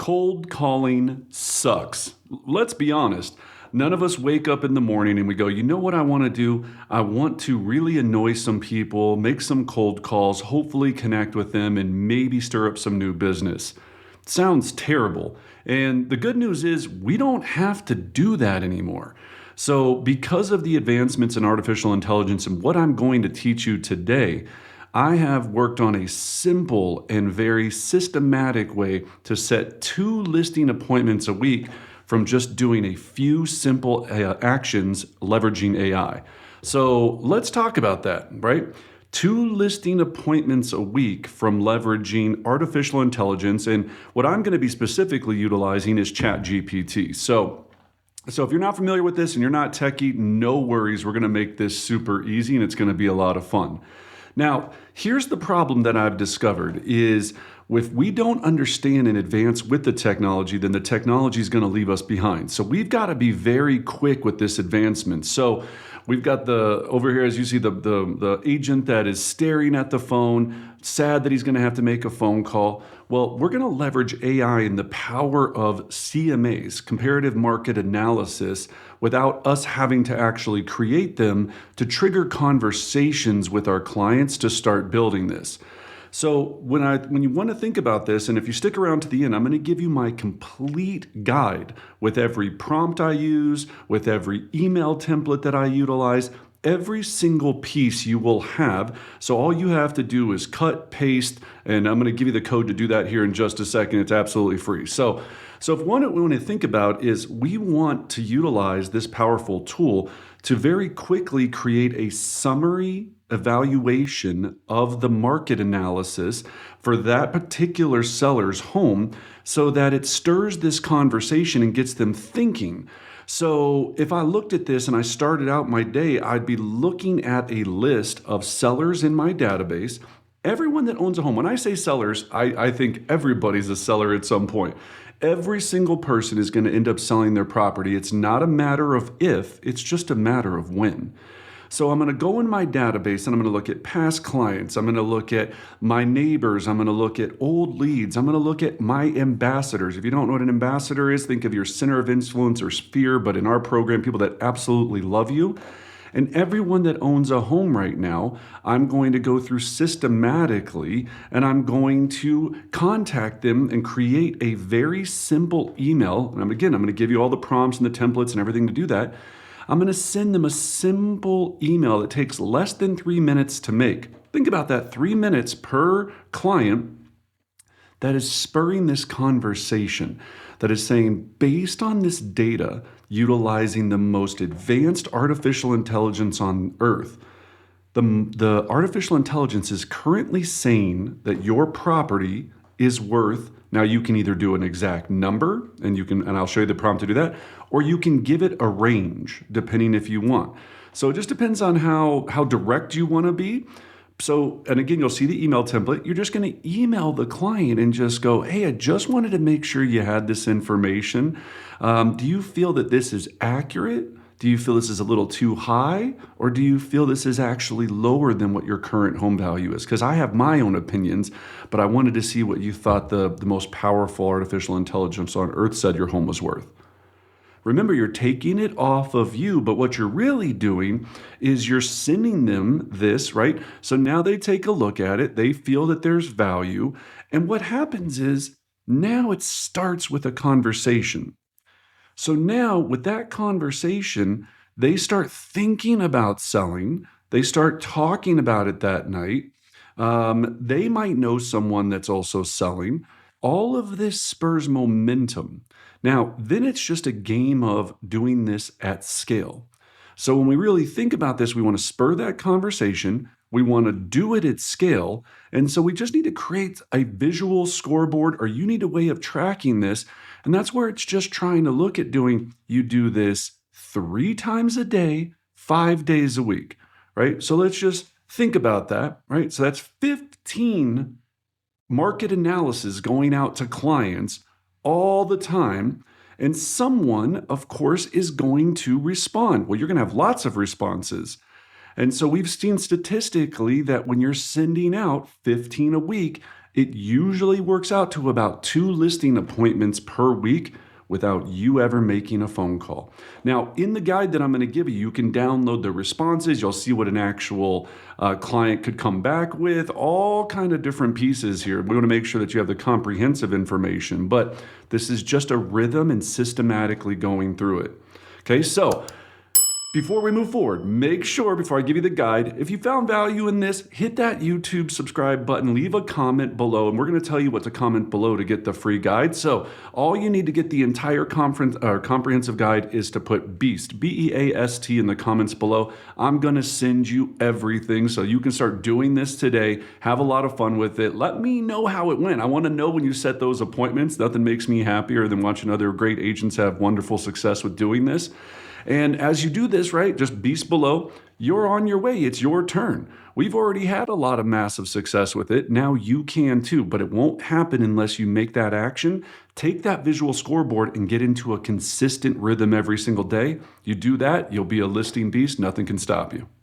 Cold calling sucks. Let's be honest. None of us wake up in the morning and we go, you know what I want to do? I want to really annoy some people, make some cold calls, hopefully connect with them, and maybe stir up some new business. Sounds terrible. And the good news is we don't have to do that anymore. So, because of the advancements in artificial intelligence and what I'm going to teach you today, I have worked on a simple and very systematic way to set 2 listing appointments a week from just doing a few simple actions leveraging AI. So let's talk about that, right? 2 listing appointments a week from leveraging artificial intelligence. And what I'm going to be specifically utilizing is ChatGPT. So if you're not familiar with this and you're not techie, no worries. We're going to make this super easy and it's going to be a lot of fun. Now, here's the problem that I've discovered is if we don't understand and advance with the technology, then the technology is going to leave us behind. So we've got to be very quick with this advancement. So we've got over here, as you see, the agent that is staring at the phone, sad that he's going to have to make a phone call. Well, we're going to leverage AI and the power of CMAs, comparative market analysis, without us having to actually create them to trigger conversations with our clients to start building this. So when you want to think about this, and if you stick around to the end, I'm going to give you my complete guide with every prompt I use, with every email template that I utilize, every single piece you will have. So all you have to do is cut, paste, and I'm going to give you the code to do that here in just a second. It's absolutely free. So if what we want to think about is we want to utilize this powerful tool to very quickly create a summary evaluation of the market analysis for that particular seller's home so that it stirs this conversation and gets them thinking. So if I looked at this and I started out my day, I'd be looking at a list of sellers in my database. Everyone that owns a home, when I say sellers, I think everybody's a seller at some point. Every single person is going to end up selling their property. It's not a matter of if, it's just a matter of when. So I'm going to go in my database and I'm going to look at past clients. I'm going to look at my neighbors. I'm going to look at old leads. I'm going to look at my ambassadors. If you don't know what an ambassador is, think of your center of influence or sphere, but in our program, people that absolutely love you. And everyone that owns a home right now, I'm going to go through systematically and I'm going to contact them and create a very simple email. And I'm going to give you all the prompts and the templates and everything to do that. I'm going to send them a simple email that takes less than 3 minutes to make. Think about that, 3 minutes per client that is spurring this conversation, that is saying, based on this data, utilizing the most advanced artificial intelligence on earth, the artificial intelligence is currently saying that your property is worth, now you can either do an exact number, and I'll show you the prompt to do that, or you can give it a range, depending if you want. So it just depends on how direct you want to be. So, and again, you'll see the email template. You're just going to email the client and just go, hey, I just wanted to make sure you had this information. Do you feel that this is accurate? Do you feel this is a little too high? Or do you feel this is actually lower than what your current home value is? Because I have my own opinions, but I wanted to see what you thought the most powerful artificial intelligence on earth said your home was worth. Remember, you're taking it off of you, but what you're really doing is you're sending them this, right? So now they take a look at it, they feel that there's value, and what happens is now it starts with a conversation. So now with that conversation, they start thinking about selling, they start talking about it that night. They might know someone that's also selling. All of this spurs momentum. Now, then it's just a game of doing this at scale. So when we really think about this, we want to spur that conversation. We want to do it at scale. And so we just need to create a visual scoreboard, or you need a way of tracking this. And that's where it's just trying to look at doing, you do this 3 times a day, 5 days a week, right? So let's just think about that, right? So that's 15 market analysis going out to clients all the time, and someone, of course, is going to respond. Well, you're going to have lots of responses. And so we've seen statistically that when you're sending out 15 a week, It usually works out to about 2 listing appointments per week without you ever making a phone call. Now, in the guide that I'm going to give you, you can download the responses. You'll see what an actual client could come back with, all kind of different pieces here. We want to make sure that you have the comprehensive information, but this is just a rhythm and systematically going through it. Okay, so before we move forward, make sure before I give you the guide, if you found value in this, hit that YouTube subscribe button, leave a comment below, and we're going to tell you what to comment below to get the free guide. So all you need to get the entire comprehensive guide is to put BEAST, B-E-A-S-T, in the comments below. I'm going to send you everything so you can start doing this today. Have a lot of fun with it. Let me know how it went. I want to know when you set those appointments. Nothing makes me happier than watching other great agents have wonderful success with doing this. And as you do this, right, just BEAST below, you're on your way. It's your turn. We've already had a lot of massive success with it. Now you can too, but it won't happen unless you make that action. Take that visual scoreboard and get into a consistent rhythm every single day. You do that, you'll be a listing beast. Nothing can stop you.